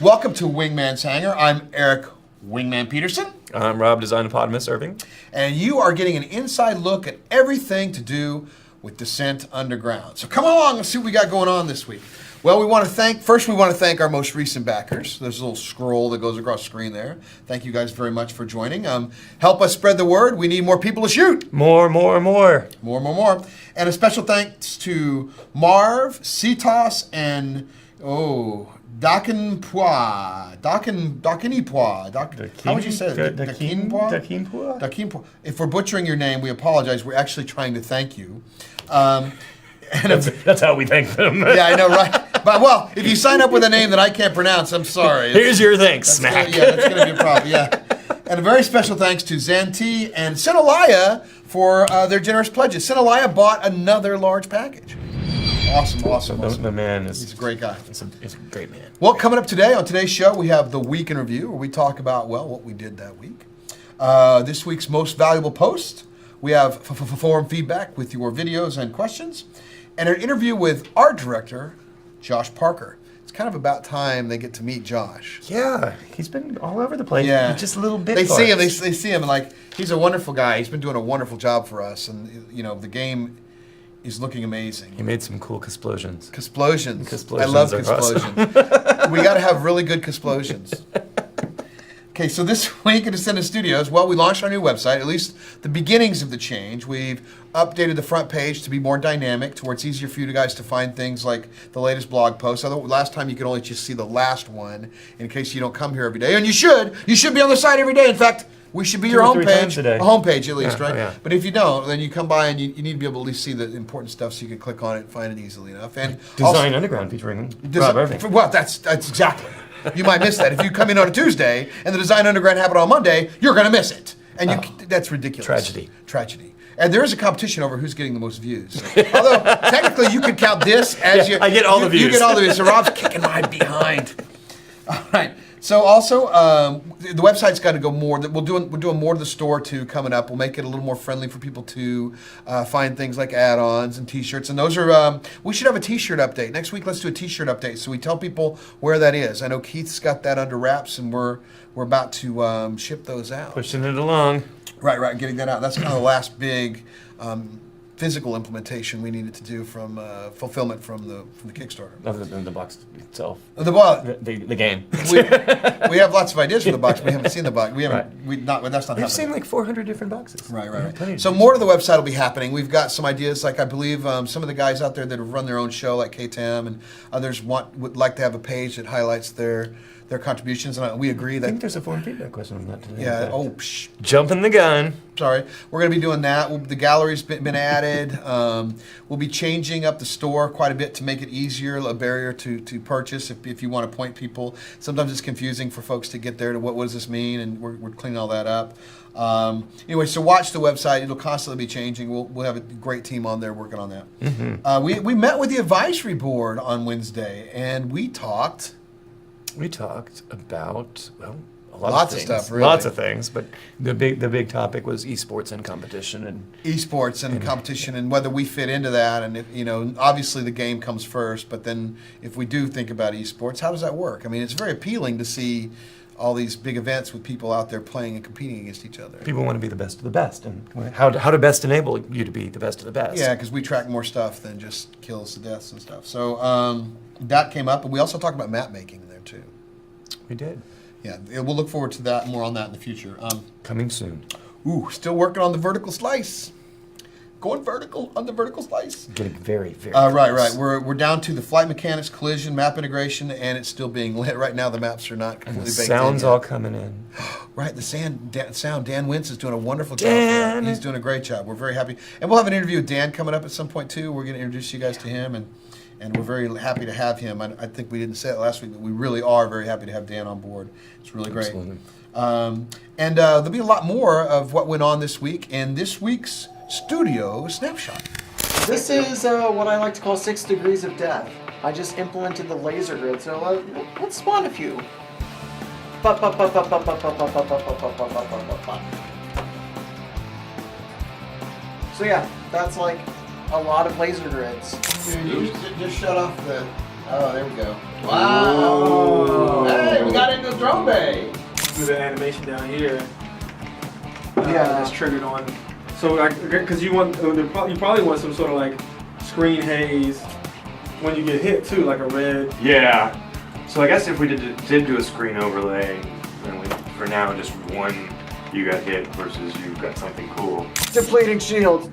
welcome to Wingman's Hangar. I'm Eric Wingman Peterson. I'm Rob, ds17 Irving. And you are getting an inside look at everything to do with Descent Underground. So come along and see what we got going on this week. Well, we want to thank our most recent backers. There's a little scroll that goes across the screen there. Thank you guys very much for joining. Help us spread the word. We need more people to shoot. More. More. And a special thanks to Marv, Cetos, and Dakinpua. How would you say it? Dakinpua. If we're butchering your name, we apologize. We're actually trying to thank you. That's how we thank them. Yeah, I know, right? But, well, if you sign up with a name that I can't pronounce, I'm sorry. Here's your thanks, Smack. That's going to be a problem, yeah. And a very special thanks to Zanti and Sinalaya for their generous pledges. Sinalaya bought another large package. Awesome. The man is... He's a great guy. He's a great man. Well, coming up today, on today's show, we have the Week in Review, where we talk about, what we did that week. This week's Most Valuable Post. We have forum feedback with your videos and questions. And an interview with art director, Josh Parker. It's kind of about time they get to meet Josh. Yeah, he's been all over the place. Yeah. Just a little bit. They see him, they see him, and like, he's a wonderful guy. He's been doing a wonderful job for us. And, you know, the game is looking amazing. He made some cool explosions. Explosions. I love explosions. We got to have really good explosions. Okay, so this week at Descendent Studios, we launched our new website, at least the beginnings of the change. We've updated the front page to be more dynamic, to where it's easier for you guys to find things like the latest blog posts. Although last time you could only just see the last one, in case you don't come here every day. And you should be on the site every day. In fact, we should be your homepage, a homepage at least, right? Yeah. But if you don't, then you come by and you need to be able to at least see the important stuff so you can click on it and find it easily enough. And Design Underground featuring Rob Irving. Well, that's exactly. You might miss that. If you come in on a Tuesday and the Design Underground happened on Monday, you're going to miss it. And that's ridiculous. Tragedy. And there is a competition over who's getting the most views. Although, technically, you could count this as I get all the views. You get all the views. So Rob's kicking my behind. All right. So also, the website's got to go more. We're doing more to the store too coming up. We'll make it a little more friendly for people to find things like add-ons and T-shirts. And those are. We should have a T-shirt update next week. Let's do a T-shirt update so we tell people where that is. I know Keith's got that under wraps, and we're about to ship those out. Pushing it along. Right. Getting that out. That's kind of the last big. Physical implementation we needed to do from fulfillment from the Kickstarter. Other than the box itself. The game. we have lots of ideas for the box. We haven't seen the box. We haven't. Right. That's not happening. We've seen like 400 different boxes. Right. So more to the website will be happening. We've got some ideas, like I believe some of the guys out there that have run their own show, like KTAM, and others would like to have a page that highlights their contributions, and we agree that... I think there's a forum feedback question on that today. Yeah, Jumping the gun. Sorry. We're going to be doing that. The gallery's been added. We'll be changing up the store quite a bit to make it easier, a barrier to purchase if you want to point people. Sometimes it's confusing for folks to get there to what does this mean, and we're cleaning all that up. Anyway, so watch the website. It'll constantly be changing. We'll have a great team on there working on that. Mm-hmm. We met with the advisory board on Wednesday, and we talked... We talked about lots of stuff, really. Lots of things, but the big topic was esports and competition and competition and whether we fit into that. And obviously the game comes first, but then if we do think about esports, how does that work? I mean, it's very appealing to see all these big events with people out there playing and competing against each other. People want to be the best of the best, and how to best enable you to be the best of the best. Yeah, because we track more stuff than just kills to deaths and stuff. So that came up, and we also talked about map making there too. We did. Yeah, we'll look forward to that, more on that in the future. Coming soon. Still working on the vertical slice. Going vertical on the vertical slice. Getting very, very right. We're down to the flight mechanics, collision, map integration, and it's still being lit. Right now, the maps are not completely baked in. Sound's all coming in. Right, the sound. Dan Wentz is doing a wonderful job. He's doing a great job. We're very happy. And we'll have an interview with Dan coming up at some point, too. We're going to introduce you guys to him, and we're very happy to have him. I think we didn't say it last week, but we really are very happy to have Dan on board. It's really great. Absolutely. And there'll be a lot more of what went on this week in this week's Studio Snapshot. This is what I like to call 6 degrees of death. I just implemented the laser grid, so let's spawn a few. So yeah, that's like a lot of laser grids. Dude, just shut off the Oh, there we go. Wow. Hey, we got into the drone bay. Do the animation down here. Yeah. That's triggered on. So, because you probably want some sort of like screen haze when you get hit too, like a red. Yeah. So I guess if we did do a screen overlay, then for now just one you got hit versus you got something cool. Depleting shields.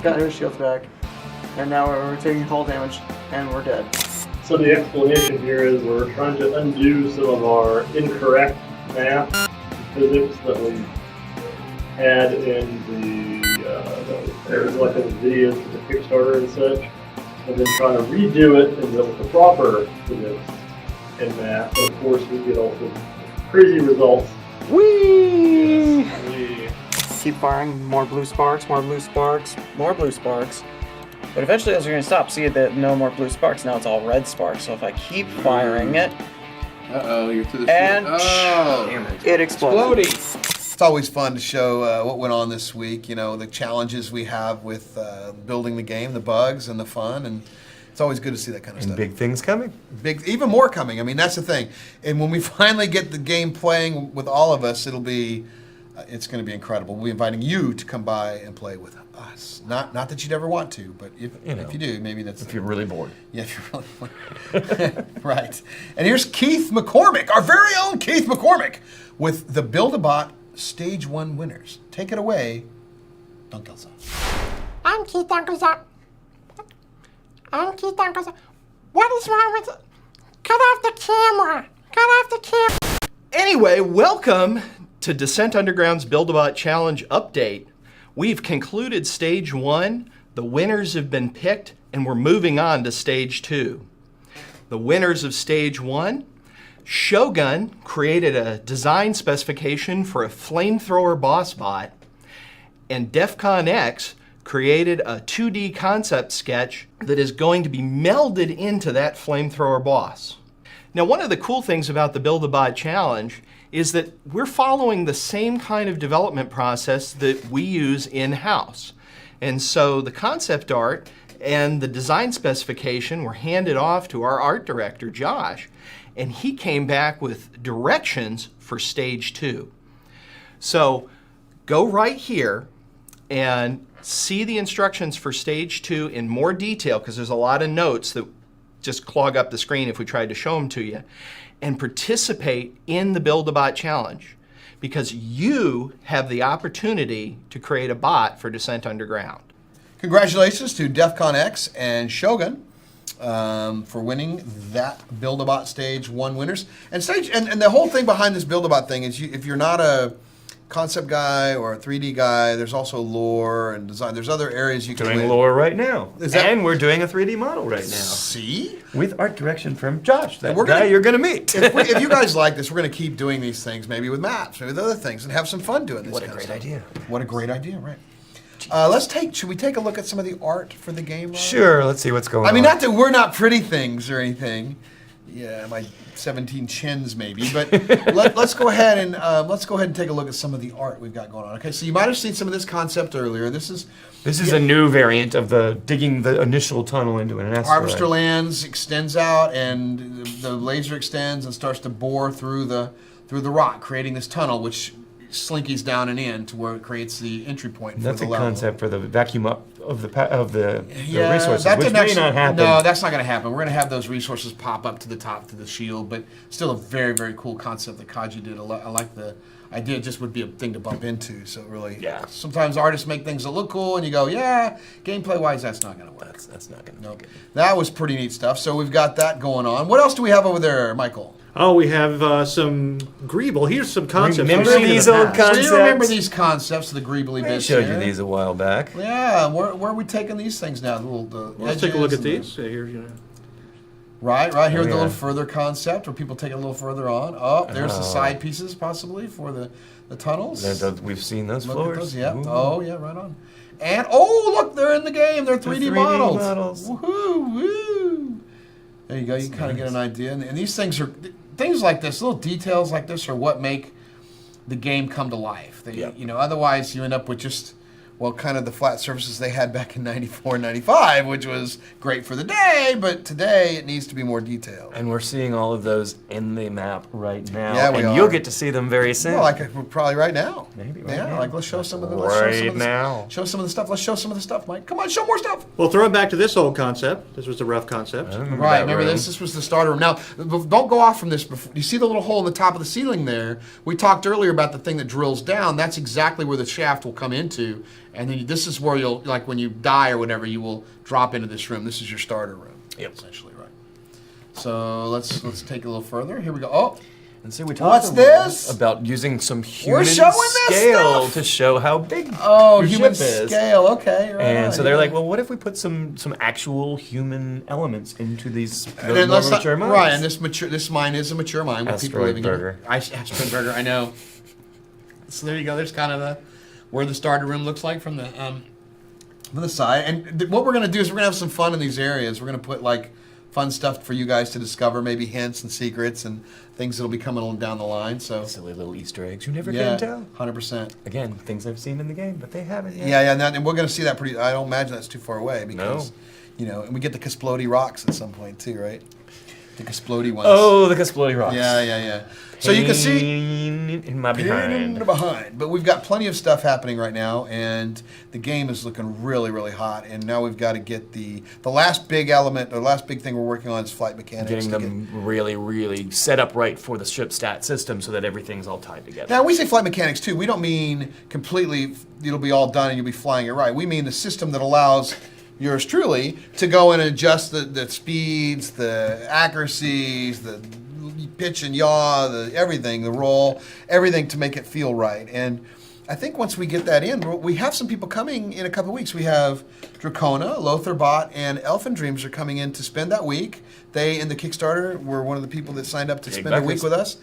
Got our shields back. And now we're taking hull damage, and we're dead. So the explanation here is we're trying to undo some of our incorrect math physics that we had in the like in the videos for the Kickstarter and such, and then trying to redo it with the proper physics and math. And of course, we get all the crazy results. Whee! Keep firing. More blue sparks. More blue sparks. More blue sparks. But eventually those are going to stop. See that no more blue sparks. Now it's all red sparks. So if I keep firing it, You're through the and it explodes. It's always fun to show what went on this week. You know, the challenges we have with building the game, the bugs and the fun, and it's always good to see that kind of And stuff. big things coming. Even more coming. I mean, that's the thing. And when we finally get the game playing with all of us, it's going to be incredible. We'll be inviting you to come by and play with us. Not that you'd ever want to, but if you do, maybe that's... If you're really bored. Yeah, if you're really bored. Right. And here's Keith McCormick, our very own Keith McCormick, with the Build-A-Bot Stage 1 winners. Take it away, Dunkelson. I'm Keith Dunkelson. What is wrong with it? Cut off the camera. Cut off the camera. Anyway, welcome to Descent Underground's Build-A-Bot Challenge update. We've concluded Stage 1, the winners have been picked, and we're moving on to Stage 2. The winners of Stage 1, Shogun created a design specification for a flamethrower boss bot, and DEFCON X created a 2D concept sketch that is going to be melded into that flamethrower boss. Now, one of the cool things about the Build-A-Bot Challenge is that we're following the same kind of development process that we use in-house. And so the concept art and the design specification were handed off to our art director, Josh, and he came back with directions for Stage 2. So go right here and see the instructions for Stage 2 in more detail, because there's a lot of notes that just clog up the screen if we tried to show them to you, and participate in the Build-A-Bot Challenge, because you have the opportunity to create a bot for Descent Underground. Congratulations to DEFCON X and Shogun for winning that Build-A-Bot Stage 1 winners. And the whole thing behind this Build-A-Bot thing is if you're not a concept guy or a 3D guy, there's also lore and design. There's other areas you can Doing win. lore right now. And we're doing a 3D model right now. See? With art direction from Josh, that We're guy gonna- you're going to meet. If you guys like this, we're going to keep doing these things, maybe with maps, maybe with other things, and have some fun doing this. What a kind of great stuff. idea. What a great idea, right? Should we take a look at some of the art for the game? Rob? Sure, let's see what's going on. I mean, not that we're not pretty things or anything. Yeah, my 17 chins maybe, but let's go ahead and take a look at some of the art we've got going on. Okay, so you might have seen some of this concept earlier. This is a new variant of the digging the initial tunnel into an asteroid. Harvester Lands extends out, and the laser extends and starts to bore through the rock, creating this tunnel, which slinkies down and in to where it creates the entry point for That's the a level. concept for the vacuum up of the Yeah, resources, that which didn't may actually, not happen. No, that's not going to happen. We're going to have those resources pop up to the top to the shield, but still a very, very cool concept that Kaji did. I like the idea. It just would be a thing to bump into. So really, Yeah. Sometimes artists make things that look cool, and you go, yeah, gameplay-wise, that's not going to work. That's not going to Nope. That was pretty neat stuff. So we've got that going on. What else do we have over there, Michael? Oh, we have some Greeble. Here's some concepts. Remember we've seen in these the old past. concepts? Do you remember these concepts, the greebly I bits? showed you here? these a while back. Yeah, where are we taking these things now? Let's take a look edges at and these. Here's, you know. Right here, the yeah. little further concept where people take it a little further on. Oh, there's the side pieces possibly for the tunnels. We've seen those Look floors. at those, yeah. Ooh. Oh, yeah, right on. And look, they're in the game. They're 3D, 3D models. models. Woohoo! Woo! There you go. You can kind of get an idea. And these things like this, little details like this, are what make the game come to life. Otherwise you end up with just well, kind of the flat surfaces they had back in 94, 95, which was great for the day, but today it needs to be more detailed. And we're seeing all of those in the map right now. Yeah, we and are. you'll get to see them very soon. Well, like probably right now. Maybe right yeah, now. like let's show some of the Show some of the stuff. Let's show some of the stuff, Mike. Come on, show more stuff. Well, throw it back to this old concept. This was the rough concept. Right, remember this? This was the starter room. Now, don't go off from this. You see the little hole in the top of the ceiling there? We talked earlier about the thing that drills down. That's exactly where the shaft will come into. And then this is where you'll, like when you die or whatever, you will drop into this room. This is your starter room. Yep. Essentially, right. So let's take it a little further. Here we go. Oh. And so we talked about using some human scale to show how big human ship is. scale. Okay. Right, and so they're like, well, what if we put some actual human elements into these mature mines? Right, and this mine is a mature mine with people living in it. Asteroid Burger, I know. So there you go. There's kind of where the starter room looks like from the side. And what we're going to do is we're going to have some fun in these areas. We're going to put like fun stuff for you guys to discover, maybe hints and secrets and things that'll be coming on down the line. So silly little Easter eggs you never can tell. 100%. Again, things I've seen in the game, but they haven't yet. Yeah, and we're going to see that pretty. I don't imagine that's too far away because, and we get the Casplody rocks at some point too, right? The Casplody ones. Oh, the Casplody rocks. Yeah. So you can see in my behind. But we've got plenty of stuff happening right now, and the game is looking really, really hot. And now we've got to get the last big element, or last big thing we're working on is flight mechanics. Getting them really, really set up right for the ship stat system so that everything's all tied together. Now, we say flight mechanics too. We don't mean completely it'll be all done and you'll be flying it right. We mean the system that allows yours truly to go in and adjust the speeds, the accuracies, the pitch and yaw, everything, the roll, everything to make it feel right. And I think once we get that in, we have some people coming in a couple of weeks. We have Dracona, Lotharbot, and Elfin Dreams are coming in to spend that week. They, in the Kickstarter, were one of the people that signed up to spend a week with us.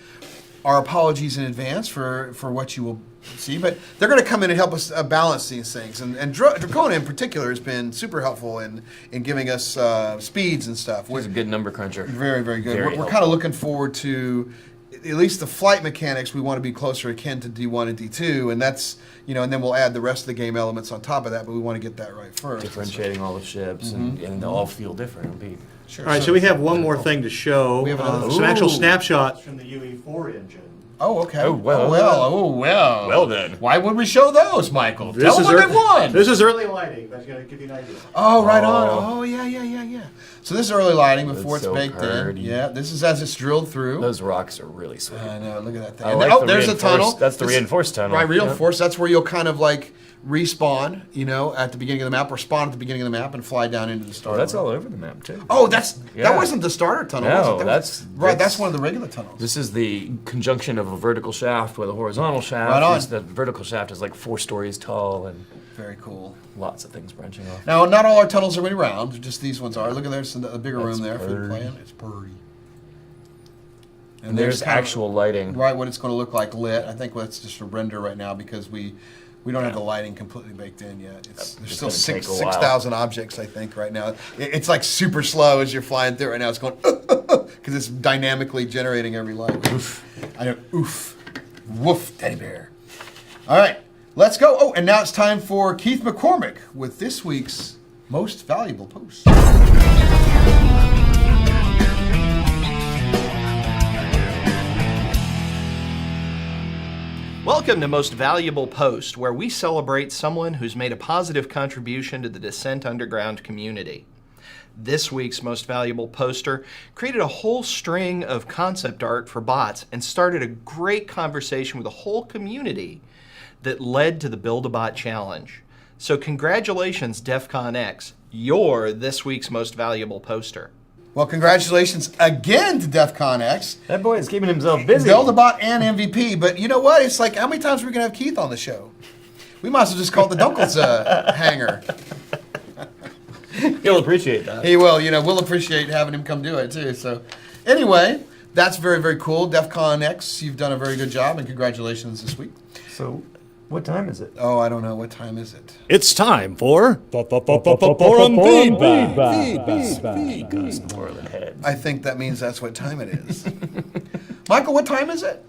Our apologies in advance for what you will see, but they're going to come in and help us balance these things. And Dracona in particular has been super helpful in giving us speeds and stuff. He's a good number cruncher. Very, very good. We're kind of looking forward to at least the flight mechanics. We want to be closer akin to D1 and D2, and that's, and then we'll add the rest of the game elements on top of that, but we want to get that right first. Differentiating all the ships, and they'll all feel different. It'll be All right, so we have one more thing to show. We have some actual snapshots from the UE4 engine. Oh, okay. Oh, well. Well then. Why would we show those, Michael? Tell them what they won. This is early lighting. That's going to give you an idea. Oh, right on. Oh, yeah. So this is early lighting before it's so baked curdy. in. Yeah, this is as it's drilled through. Those rocks are really sweet. I know, look at that thing. I like there's a tunnel. That's the reinforced tunnel. Right, reinforced. That's where you'll kind of like respawn, at the beginning of the map, or spawn at the beginning of the map and fly down into the starter. Oh, that's all over the map too. Oh, that wasn't the starter tunnel, no, was it? That's one of the regular tunnels. This is the conjunction of a vertical shaft with a horizontal shaft. Right on. The vertical shaft is like 4 stories tall and very cool. Lots of things branching off. Now, not all our tunnels are really round, just these ones are. Look at there's a bigger room there for the plan. It's pretty. And there's actual lighting. Right, what it's going to look like lit. I think that's just a render right now because we don't have the lighting completely baked in yet. There's still 6,000 objects, I think, right now. It's like super slow as you're flying through right now. It's going, because it's dynamically generating every light. Oof. I know, oof. Woof, teddy bear. All right, let's go. Oh, and now it's time for Keith McCormick with this week's Most Valuable Post. Welcome to Most Valuable Post, where we celebrate someone who's made a positive contribution to the Descent Underground community. This week's Most Valuable Poster created a whole string of concept art for bots and started a great conversation with a whole community that led to the Build-A-Bot Challenge. So congratulations, DEF CON X. You're this week's Most Valuable Poster. Well, congratulations again to DEF CON X. That boy is keeping himself busy. Build-A-Bot and MVP. But you know what? It's like, how many times are we going to have Keith on the show? We might as well just call it the Dunkel's Hangar. He'll appreciate that. He will. We'll appreciate having him come do it, too. So anyway, that's very, very cool. DEF CON X, you've done a very good job, and congratulations this week. So what time is it? Oh, I don't know. What time is it? It's time for forum feedback. I think that means that's what time it is. Michael, what time is it?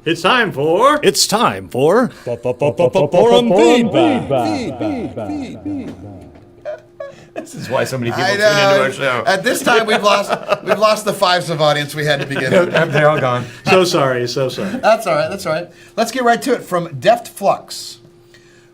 It's time for... It's time for forum feedback. This is why so many people I tune into know. our show. At this time, we've lost the 5s of audience we had to begin with. They're all gone. So sorry. That's all right. That's all right. Let's get right to it. From Deft Flux.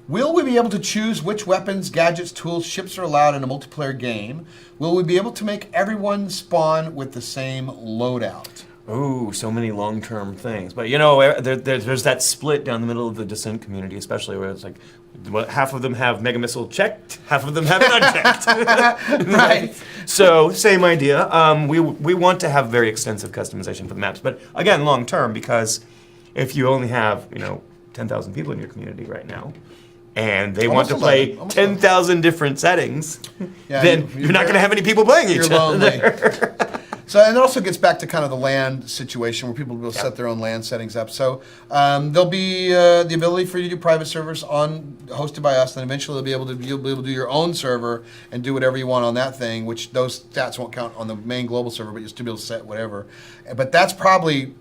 Will we be able to choose which weapons, gadgets, tools, ships are allowed in a multiplayer game? Will we be able to make everyone spawn with the same loadout? Ooh, so many long-term things. But you know, there's that split down the middle of the Descent community, especially where it's like, half of them have Mega Missile checked, half of them have it unchecked. Right. So, same idea. We want to have very extensive customization for the maps, but again, long-term, because if you only have, 10,000 people in your community right now, and they want to play 10,000 different settings, then you're not going to have any people playing each other. So, and it also gets back to kind of the LAN situation where people will set their own LAN settings up. So there'll be the ability for you to do private servers hosted by us, and eventually you'll be able to do your own server and do whatever you want on that thing, which those stats won't count on the main global server, but you'll still be able to set whatever. But that's probably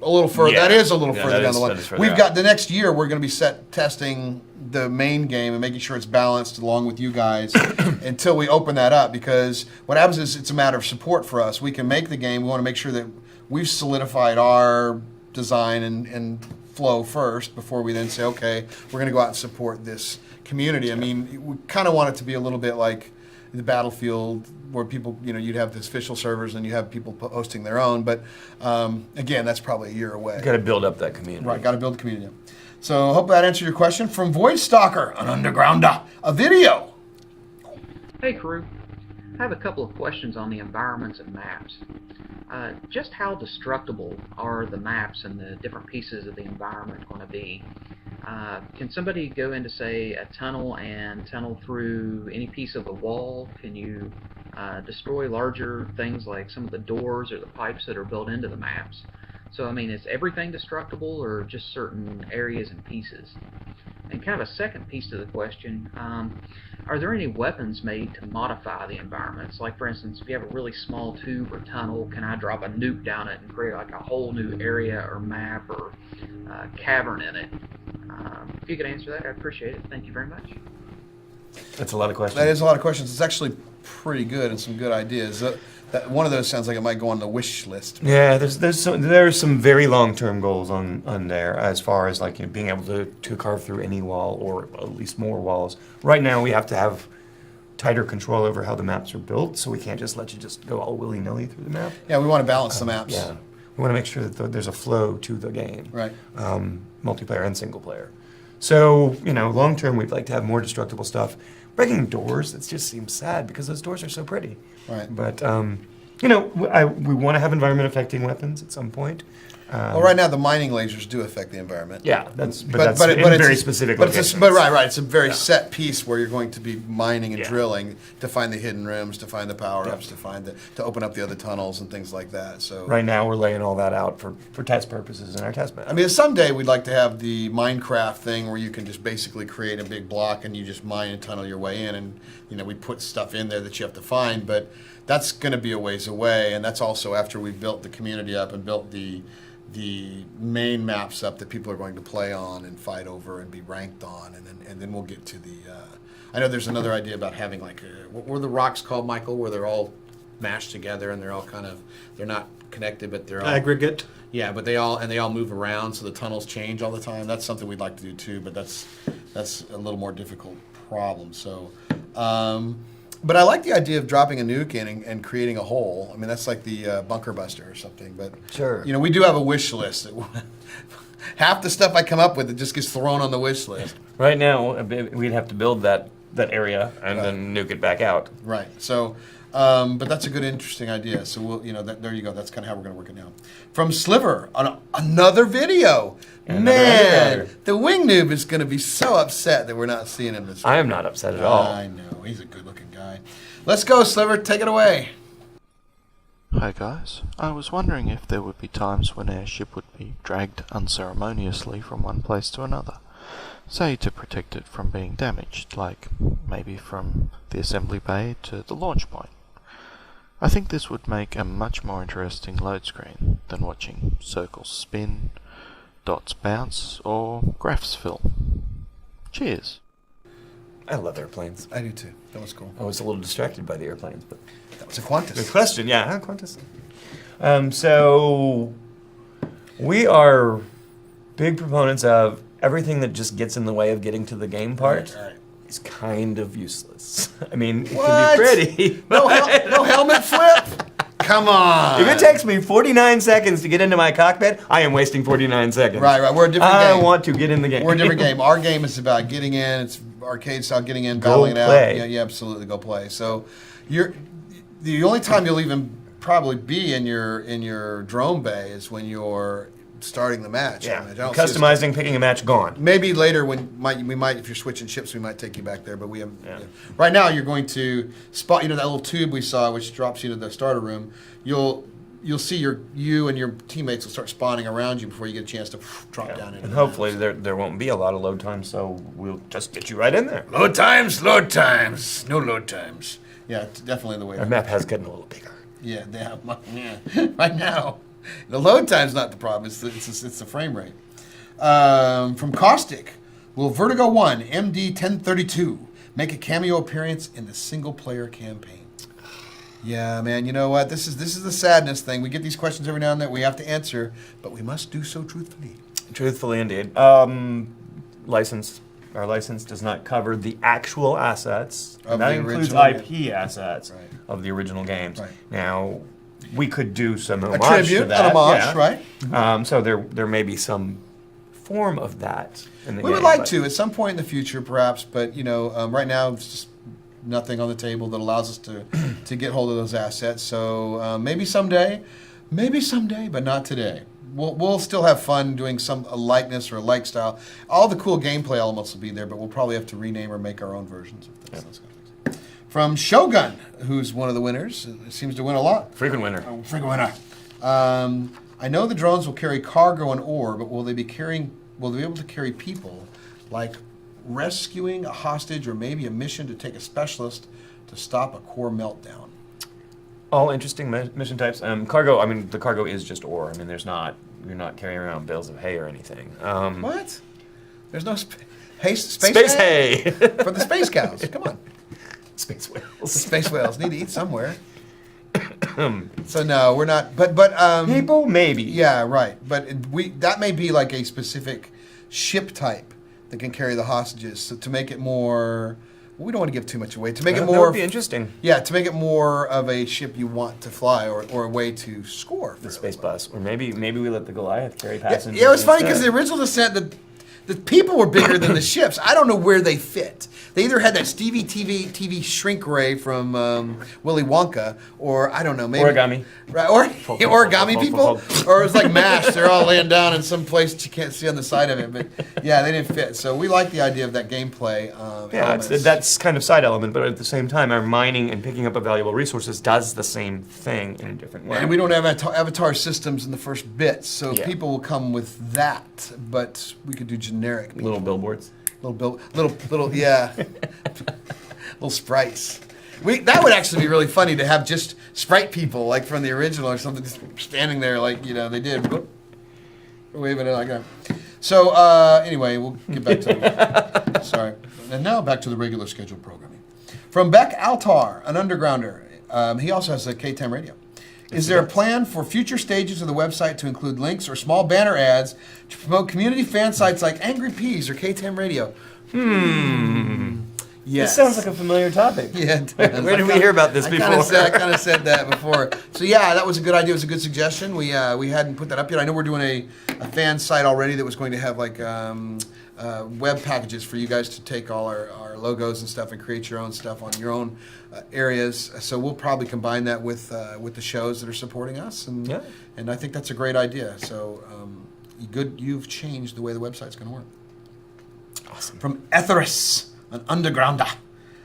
a little further. Yeah. That is a little further down the line. We've out. got the next year. We're going to be testing the main game and making sure it's balanced along with you guys until we open that up. Because what happens is it's a matter of support for us. We can make the game. We want to make sure that we've solidified our design and flow first before we then say, okay, we're going to go out and support this community. I mean, we kind of want it to be a little bit like the Battlefield, where people, you'd have the official servers and you have people hosting their own. But again, that's probably a year away. Got to build up that community. Right, got to build the community up. So I hope that answered your question. From Void Stalker, an undergrounder, a video. Hey crew, I have a couple of questions on the environments and maps. Just how destructible are the maps and the different pieces of the environment going to be? Can somebody go into, say, a tunnel and tunnel through any piece of the wall? Can you destroy larger things like some of the doors or the pipes that are built into the maps? So, I mean, is everything destructible or just certain areas and pieces? And kind of a second piece to the question, are there any weapons made to modify the environments? Like, for instance, if you have a really small tube or tunnel, can I drop a nuke down it and create like a whole new area or map or cavern in it? If you could answer that, I'd appreciate it. Thank you very much. That's a lot of questions. That is a lot of questions. It's actually pretty good and some good ideas. That one of those sounds like it might go on the wish list. Yeah, there's some very long-term goals on there as far as like being able to carve through any wall or at least more walls. Right now we have to have tighter control over how the maps are built, so we can't just let you just go all willy-nilly through the map. Yeah, we want to balance the maps. Yeah, we want to make sure that there's a flow to the game. Right. Multiplayer and single player. So, long-term we'd like to have more destructible stuff. Breaking doors, that just seems sad because those doors are so pretty. Right. But, we want to have environment-affecting weapons at some point. Well, right now the mining lasers do affect the environment. Yeah, that's in it's very specific locations. Right. It's a very set piece where you're going to be mining and Yeah. drilling to find the hidden rooms, to find the power-ups, to open up the other tunnels and things like that. So Right now we're laying all that out for test purposes in our test map. I mean, someday we'd like to have the Minecraft thing where you can just basically create a big block and you just mine and tunnel your way in, and we put stuff in there that you have to find, but that's going to be a ways away, and that's also after we've built the community up and built the main maps up that people are going to play on and fight over and be ranked on, and then we'll get to the. I know there's another idea about having like what were the rocks called, Michael, where they're all mashed together and they're all they're not connected, but they're all aggregate. Yeah, but they all move around, so the tunnels change all the time. That's something we'd like to do too, but that's a little more difficult problem. So. But I like the idea of dropping a nuke in and creating a hole. I mean, that's like the bunker buster or something. But sure, we do have a wish list. Half the stuff I come up with, it just gets thrown on the wish list. Right now, we'd have to build that area and then nuke it back out. Right. So, but that's a good, interesting idea. So we'll, there you go. That's kind of how we're going to work it now. From Sliver on another video. Man, the Wing Noob is going to be so upset that we're not seeing him this week. I am not upset at all. I know. He's a good-looking guy. Let's go, Sliver. Take it away. Hi guys. I was wondering if there would be times when our ship would be dragged unceremoniously from one place to another. Say to protect it from being damaged, like maybe from the assembly bay to the launch point. I think this would make a much more interesting load screen than watching circles spin, dots bounce or graphs fill. Cheers. I love airplanes. I do too. That was cool. I was a little distracted by the airplanes, but that was a Qantas. Good question, yeah, Qantas. So we are big proponents of everything that just gets in the way of getting to the game part. Right. Is kind of useless. I mean, it What? can be pretty. No helmet flip? Come on. If it takes me 49 seconds to get into my cockpit, I am wasting 49 seconds. Right. We're a different game. I want to get in the game. We're a different game. Our game is about getting in. It's arcade style, getting in, Go battling it play. out. Yeah, absolutely. Go play. So you're the only time you'll even probably be in your drone bay is when you're starting the match. Yeah. I don't Customizing, picking a match, gone. Maybe later when we might if you're switching ships, we might take you back there. But we have right now you're going to spot that little tube we saw, which drops you to the starter room. You'll see you and your teammates will start spawning around you before you get a chance to drop down into And the hopefully there won't be a lot of load time, so we'll just get you right in there. Load times, no load times. Yeah, it's definitely the way. Our map has gotten a little bigger. Yeah, they have. Yeah, right now, the load time's not the problem. It's the frame rate. From Caustic, will Vertigo 1 MD 1032 make a cameo appearance in the single player campaign? Yeah, man. You know what? This is the sadness thing. We get these questions every now and then. We have to answer, but we must do so truthfully. Truthfully, indeed. License. Our license does not cover the actual assets. Of that the includes original IP assets of the original games. Right. Now, we could do some homage tribute, to that. an homage, right? So there may be some form of that in the game. We would like to at some point in the future, perhaps, but right now it's just nothing on the table that allows us to get hold of those assets. So maybe someday, but not today. We'll still have fun doing a likeness or a like style. All the cool gameplay elements will be there, but we'll probably have to rename or make our own versions of things. Those kind of things. From Shogun, who's one of the winners, seems to win a lot. Frequent winner. Frequent winner. I know the drones will carry cargo and ore, but will they be able to carry people, like rescuing a hostage or maybe a mission to take a specialist to stop a core meltdown? All interesting mission types. Cargo. I mean, the cargo is just ore. I mean, you're not carrying around bales of hay or anything. What? There's no space hay for the space cows. Come on. Space whales. The space whales need to eat somewhere. So no, we're not. But people maybe. Yeah, right. But that may be like a specific ship type that can carry the hostages. So to make it more. We don't want to give too much away. To make it more, that would be interesting. Yeah, to make it more of a ship you want to fly, or a way to score. The space bus, or maybe we let the Goliath carry passengers. Yeah, it was funny because the original Descent, the people were bigger than the ships. I don't know where they fit. They either had that Stevie TV shrink ray from Willy Wonka, or I don't know, maybe origami, right? Or origami people, or it's like MASH. They're all laying down in some place that you can't see on the side of it. But yeah, they didn't fit. So we like the idea of that gameplay. That's kind of side element, but at the same time, our mining and picking up of valuable resources does the same thing in a different way. And we don't have avatar systems in the first bit, so people will come with that. But we could do generic people. Little billboards. Little yeah, little sprites. That would actually be really funny to have just sprite people like from the original or something, just standing there like they did, waving it like that. So anyway, we'll get back to sorry, and now back to the regular scheduled programming. From Beck Altar, an undergrounder. He also has a K10 radio. Is there a plan for future stages of the website to include links or small banner ads to promote community fan sites like Angry Peas or K10 Radio? Yes. This sounds like a familiar topic. Yeah, it does. Where did we hear about this before? I kind of said that before. So yeah, that was a good idea. It was a good suggestion. We hadn't put that up yet. I know we're doing a fan site already that was going to have like web packages for you guys to take all our logos and stuff and create your own stuff on your own areas. So we'll probably combine that with the shows that are supporting us, and I think that's a great idea. So you've changed the way the website's going to work. Awesome. From Etherus, an undergrounder.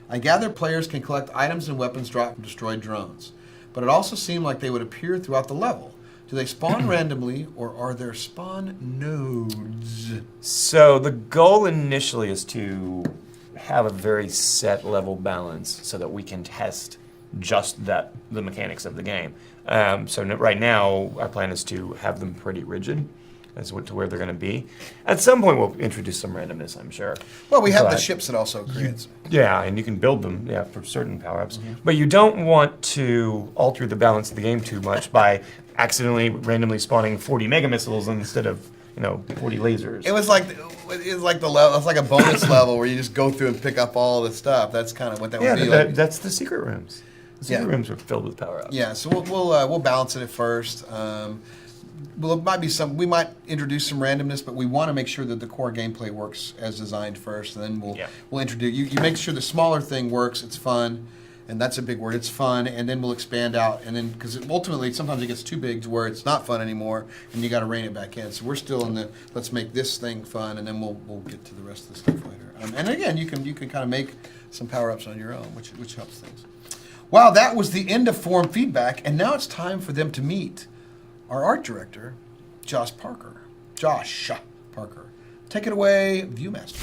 I gather players can collect items and weapons dropped from destroyed drones, but it also seemed like they would appear throughout the level. Do they spawn randomly, or are there spawn nodes? So the goal initially is to have a very set level balance so that we can test just the mechanics of the game. So right now, our plan is to have them pretty rigid. as to where they're going to be. At some point, we'll introduce some randomness, I'm sure. Well, we have the But- ships that also creates. Yeah, and you can build them, for certain power-ups. But you don't want to alter the balance of the game too much by accidentally randomly spawning 40 mega missiles instead of 40 lasers. It was like the level. It's like a bonus level where you just go through and pick up all the stuff. That's kind of what that would be. That's the secret rooms. The secret rooms are filled with power-ups. Yeah, so we'll balance it at first. Well, it might be we might introduce some randomness, but we want to make sure that the core gameplay works as designed first, and then we'll introduce. You make sure the smaller thing works. It's fun, and that's a big word. It's fun, and then we'll expand out, and then because ultimately sometimes it gets too big to where it's not fun anymore, and you got to rein it back in. So we're still in the let's make this thing fun, and then we'll get to the rest of the stuff later. And again, you can kind of make some power ups on your own, which helps things. Wow, that was the end of forum feedback, and now it's time for them to meet our art director, Josh Parker. Take it away, Viewmaster.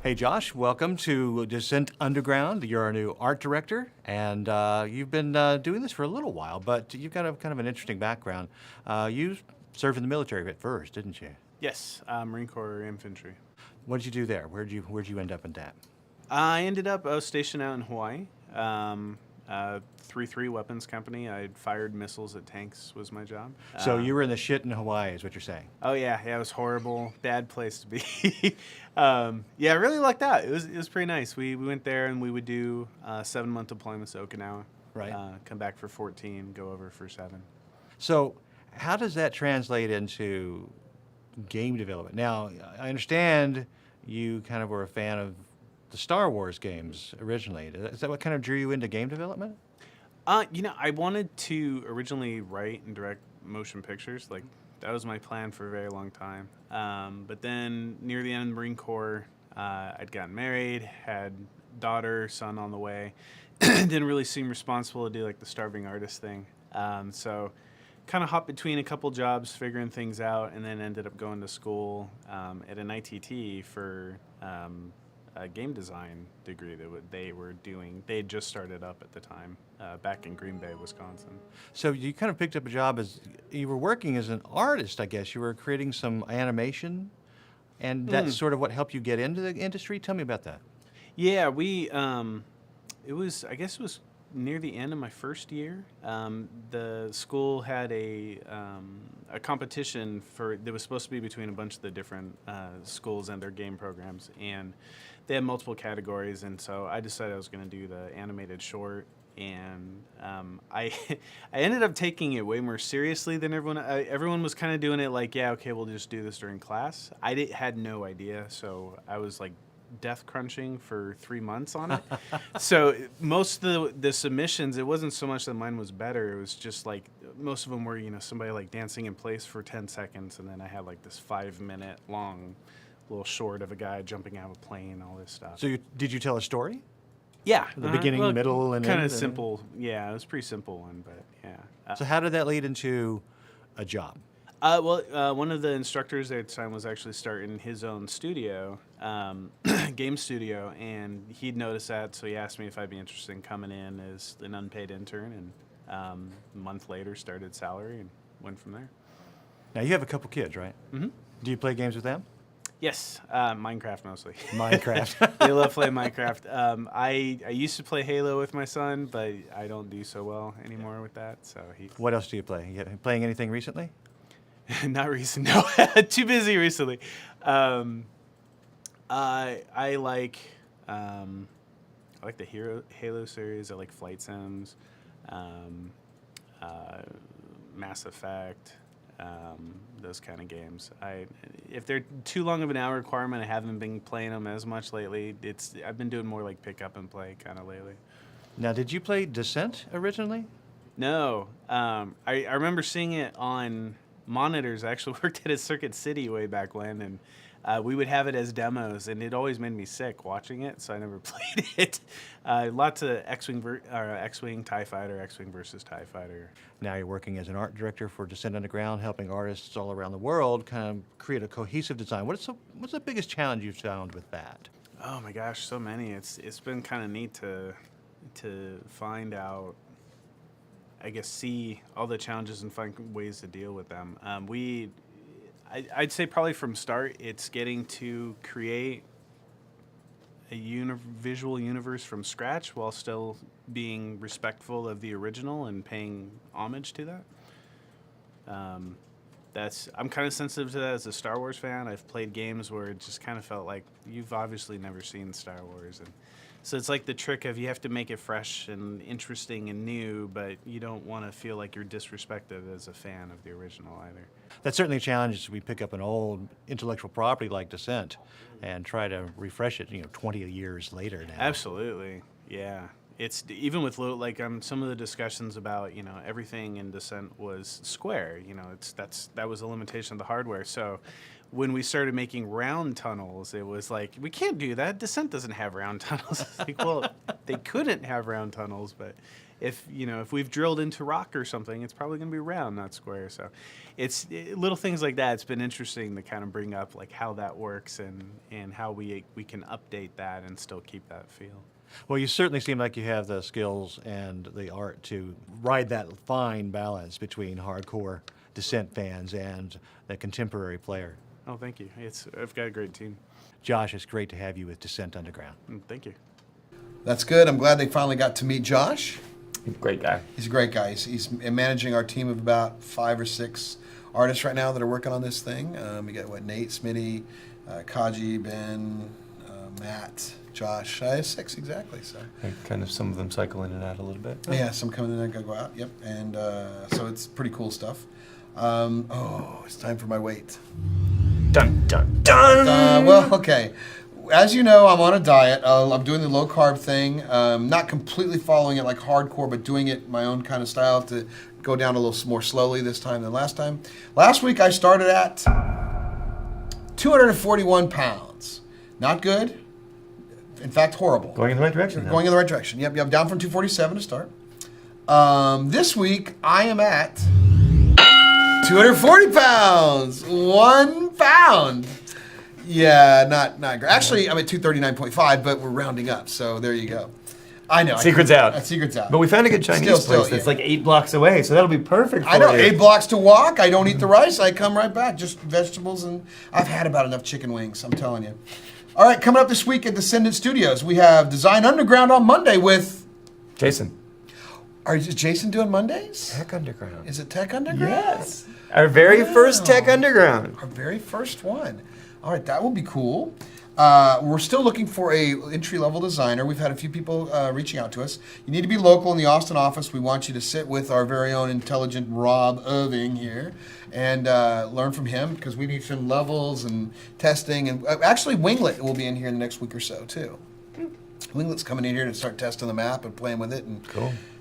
Hey Josh, welcome to Descent Underground. You're our new art director, and you've been doing this for a little while, but you've got kind of an interesting background. You served in the military at first, didn't you? Yes, Marine Corps Infantry. What did you do there? Where'd you end up in that? I ended up stationed out in Hawaii. 3-3 Weapons Company. I fired missiles at tanks was my job. So you were in the shit in Hawaii, is what you're saying? Oh yeah, it was horrible, bad place to be. Yeah, I really lucked out. It was pretty nice. We went there and we would do 7-month deployments to Okinawa. Right. Come back for 14, go over for 7. So how does that translate into game development? Now, I understand you kind of were a fan of the Star Wars games originally. Is that what kind of drew you into game development? I wanted to originally write and direct motion pictures. Like, that was my plan for a very long time. But then near the end of the Marine Corps, I'd gotten married, had daughter, son on the way. Didn't really seem responsible to do like the starving artist thing. So kind of hopped between a couple jobs, figuring things out, and then ended up going to school at an ITT for a game design degree that they were doing. They had just started up at the time, back in Green Bay, Wisconsin. So you kind of picked up a job as, you were working as an artist, I guess. You were creating some animation, and that's sort of what helped you get into the industry? Tell me about that. Yeah, it was near the end of my first year. The school had a competition that was supposed to be between a bunch of the different schools and their game programs, and they had multiple categories, and so I decided I was going to do the animated short, and I ended up taking it way more seriously than everyone. Everyone was kind of doing it like, yeah, okay, we'll just do this during class. I had no idea, so I was like death crunching for 3 months on it. So most of the submissions, it wasn't so much that mine was better, it was just like most of them were, somebody like dancing in place for 10 seconds, and then I had like this 5-minute long little short of a guy jumping out of a plane, all this stuff. So did you tell a story? Yeah. The beginning, middle, and kind end? of simple. Yeah, it was a pretty simple one, but yeah. So how did that lead into a job? One of the instructors there at the time was actually starting his own studio, game studio, and he'd noticed that, so he asked me if I'd be interested in coming in as an unpaid intern, and a month later started salary and went from there. Now, you have a couple kids, right? Mm-hmm. Do you play games with them? Yes, Minecraft mostly. Minecraft. They love playing Minecraft. I used to play Halo with my son, but I don't do so well anymore with that. So What else do you play? You playing anything recently? Not recent, no. Too busy recently. I like the Halo series. I like Flight Sims, Mass Effect, those kind of games. If they're too long of an hour requirement, I haven't been playing them as much lately. I've been doing more like pick up and play kind of lately. Now, did you play Descent originally? No. I remember seeing it on monitors. I actually worked at a Circuit City way back when, and we would have it as demos, and it always made me sick watching it, so I never played it. Lots of X-Wing, TIE Fighter, X-Wing versus TIE Fighter. Now you're working as an art director for Descent Underground, helping artists all around the world kind of create a cohesive design. What's the biggest challenge you've found with that? Oh my gosh, so many. It's been kind of neat to find out, I guess, see all the challenges and find ways to deal with them. I'd say probably from start, it's getting to create a visual universe from scratch while still being respectful of the original and paying homage to that. I'm kind of sensitive to that as a Star Wars fan. I've played games where it just kind of felt like you've obviously never seen Star Wars, and so it's like the trick of you have to make it fresh and interesting and new, but you don't want to feel like you're disrespected as a fan of the original either. That's certainly a challenge as we pick up an old intellectual property like Descent and try to refresh it, 20 years later now. Absolutely, yeah. It's even with some of the discussions about everything in Descent was square. That was a limitation of the hardware. So when we started making round tunnels, it was like we can't do that. Descent doesn't have round tunnels. It's like, well, they couldn't have round tunnels, but if we've drilled into rock or something, it's probably going to be round, not square. So it's little things like that. It's been interesting to kind of bring up like how that works and how we can update that and still keep that feel. Well, you certainly seem like you have the skills and the art to ride that fine balance between hardcore Descent fans and the contemporary player. Oh, thank you. I've got a great team. Josh, it's great to have you with Descent Underground. Thank you. That's good. I'm glad they finally got to meet Josh. Great guy. He's a great guy. He's managing our team of about 5 or 6 artists right now that are working on this thing. We got Nate, Smitty, Kaji, Ben, Matt, Josh. 6 exactly. So kind of some of them cycle in and out a little bit. Yeah, some come in and go out. Yep, and so it's pretty cool stuff. It's time for my weight. Dun dun dun. Well, okay. As you know, I'm on a diet. I'm doing the low carb thing. Not completely following it like hardcore, but doing it my own kind of style to go down a little more slowly this time than last time. Last week I started at 241 pounds. Not good. In fact, horrible. Going in the right direction. Going in the right direction. Yep, down from 247 to start. This week I am at 240 pounds. 1 pound. Yeah, not great. Actually, I'm at 239.5, but we're rounding up, so there you go. I know. Secret's out. Secret's out. But we found a good Chinese place that's like 8 blocks away, so that'll be perfect for you. I know, 8 blocks to walk. I don't eat the rice. I come right back. Just vegetables, and I've had about enough chicken wings, I'm telling you. All right, coming up this week at Descendent Studios, we have Design Underground on Monday with... Jason. Is Jason doing Mondays? Tech Underground. Is it Tech Underground? Yes. Our very first Tech Underground. Our very first one. All right, that will be cool. We're still looking for a entry-level designer. We've had a few people reaching out to us. You need to be local in the Austin office. We want you to sit with our very own intelligent Rob Irving here and learn from him because we need some levels and testing. And actually, Winglet will be in here in the next week or so, too. Winglet's coming in here to start testing the map and playing with it and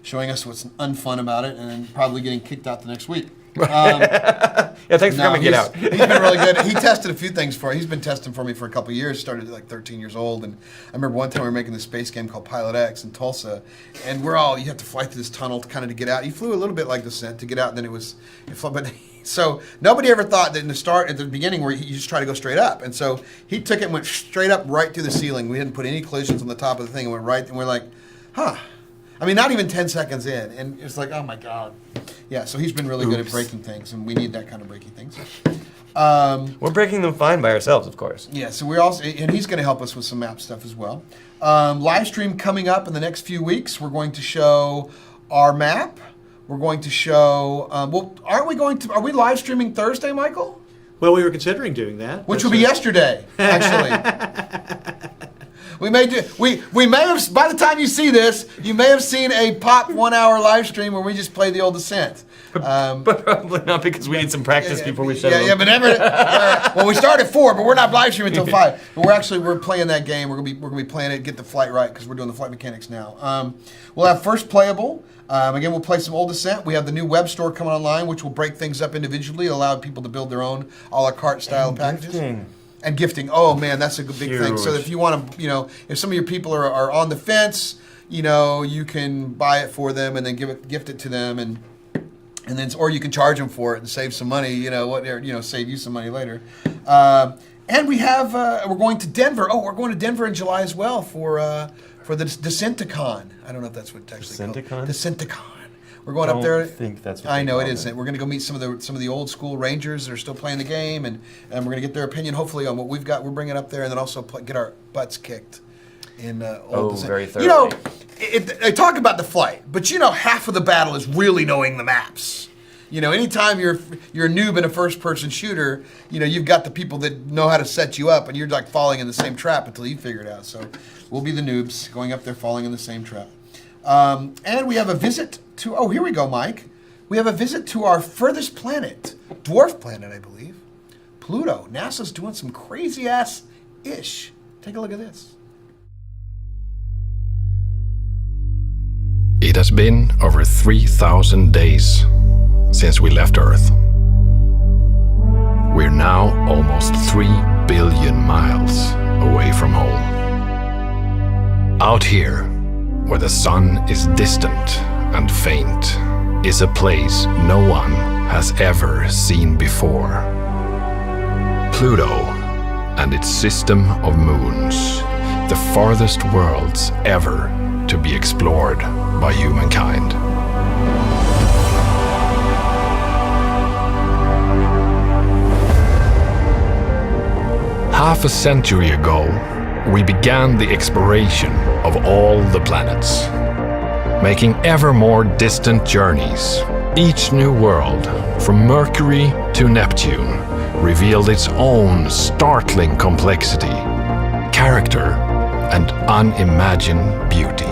showing us what's unfun about it and then probably getting kicked out the next week. Yeah, thanks for coming. Get out. He's been really good. He tested a few things for. He's been testing for me for a couple of years. Started at like 13 years old, and I remember one time we were making this space game called Pilot X in Tulsa, and you have to fly through this tunnel to get out. You flew a little bit like Descent to get out, and then but so nobody ever thought that at the beginning where you just try to go straight up, and so he took it and went straight up right through the ceiling. We didn't put any collisions on the top of the thing, and went right, and we're like, huh. I mean, not even 10 seconds in, and it's like, oh my God. Yeah, so he's been really good at breaking things, and we need that kind of breaking things. We're breaking them fine by ourselves, of course. Yeah, so we're also, and he's going to help us with some map stuff as well. Live stream coming up in the next few weeks. We're going to show our map. We're going to show, are we live streaming Thursday, Michael? Well, we were considering doing that. Which will be yesterday, actually. We may have, by the time you see this, you may have seen a pop 1 hour live stream where we just play the old Descent. But probably not because we need some practice before we shut it. Well, we start at 4, but we're not live streaming until 5. But we're playing that game. We're gonna be playing it, get the flight right because we're doing the flight mechanics now. We'll have first playable. Again, we'll play some old Descent. We have the new web store coming online, which will break things up individually, allow people to build their own a la carte style packages. And gifting. Oh man, that's a big thing. So if you want to, if some of your people are on the fence, you can buy it for them and then gift it to them, and then or you can charge them for it and save some money. Save you some money later. And we have we're going to Denver. Oh, we're going to Denver in July as well for the Descenticon. I don't know if that's what it's actually called. Descenticon. We're going up there. I think that's what I they know it call isn't. We're going to go meet some of the old school Rangers that are still playing the game, and we're going to get their opinion hopefully on what we've got. We're bringing up there, and then also get our butts kicked in old. Very thoroughly. You know, I talk about the flight, but you know, half of the battle is really knowing the maps. You know, anytime you're a noob in a first-person shooter, you know, you've got the people that know how to set you up, and you're like falling in the same trap until you figure it out. So we'll be the noobs going up there falling in the same trap. And we have a visit to, oh, here we go, Mike. We have a visit to our furthest planet, dwarf planet, I believe, Pluto. NASA's doing some crazy-ass-ish. Take a look at this. It has been over 3,000 days since we left Earth. We're now almost 3 billion miles away from home. Out here, where the sun is distant and faint, is a place no one has ever seen before. Pluto and its system of moons, the farthest worlds ever to be explored by humankind. Half a century ago, we began the exploration of all the planets, making ever more distant journeys. Each new world, from Mercury to Neptune, revealed its own startling complexity, character, and unimagined beauty.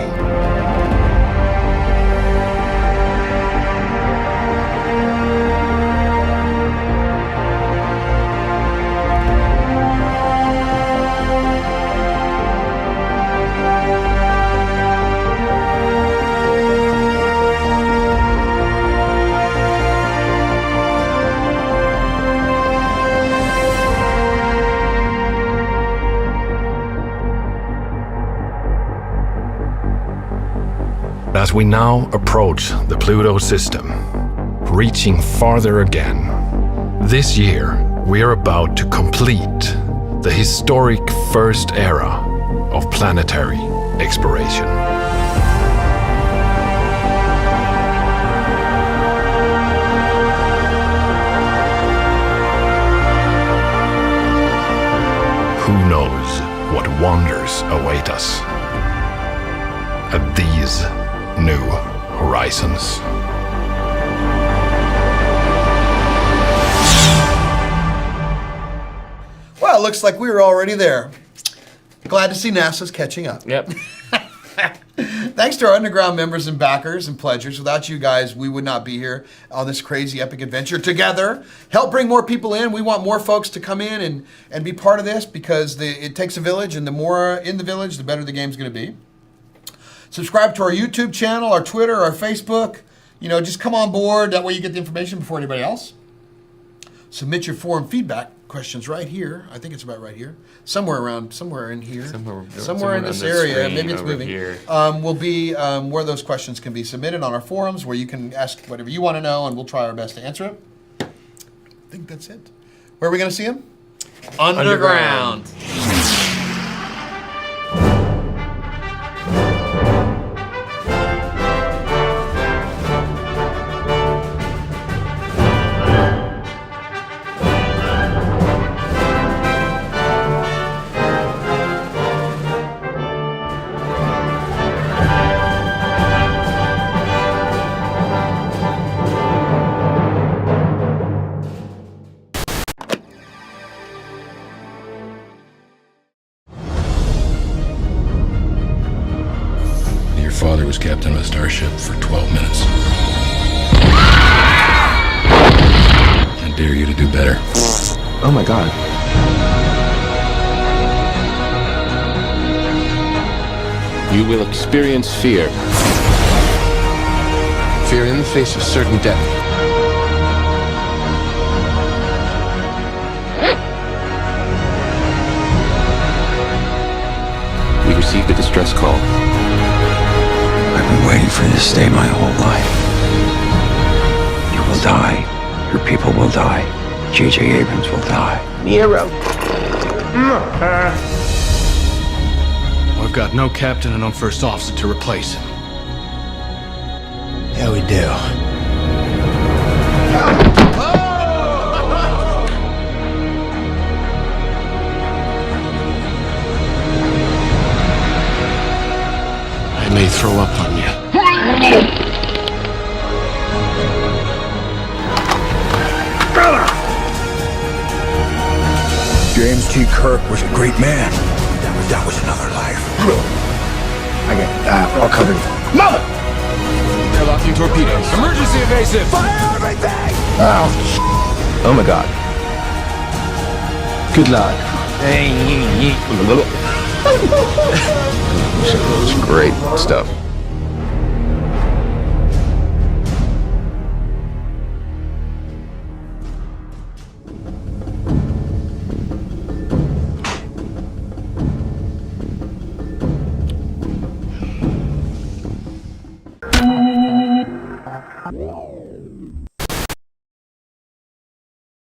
As we now approach the Pluto system, reaching farther again, this year we are about to complete the historic first era of planetary exploration. Who knows what wonders await us at these new horizons. Well, it looks like we were already there. Glad to see NASA's catching up. Yep. Thanks to our underground members and backers and pledgers. Without you guys, we would not be here on this crazy epic adventure together. Help bring more people in. We want more folks to come in and be part of this because it takes a village, and the more in the village, the better the game's going to be. Subscribe to our YouTube channel, our Twitter, our Facebook. You know, just come on board. That way you get the information before anybody else. Submit your forum feedback questions right here. I think it's about right here. Somewhere in here. Somewhere in this area. Maybe it's moving. Will be where those questions can be submitted on our forums, where you can ask whatever you want to know, and we'll try our best to answer it. I think that's it. Where are we going to see them? Underground. father was captain of a starship for 12 minutes. I dare you to do better. Oh my God. You will experience fear. Fear in the face of certain death. We received a distress call. I've been waiting for this day my whole life. You will die. Your people will die. J.J. Abrams will die. Nero. I've got no captain and no first officer to replace him. Yeah, we do. I may throw up on you. James T. Kirk was a great man. That was another life. I got I'll cover you. Mother! They're locking torpedoes. Emergency evasive! Fire everything! Oh my god. Good luck. It's great stuff.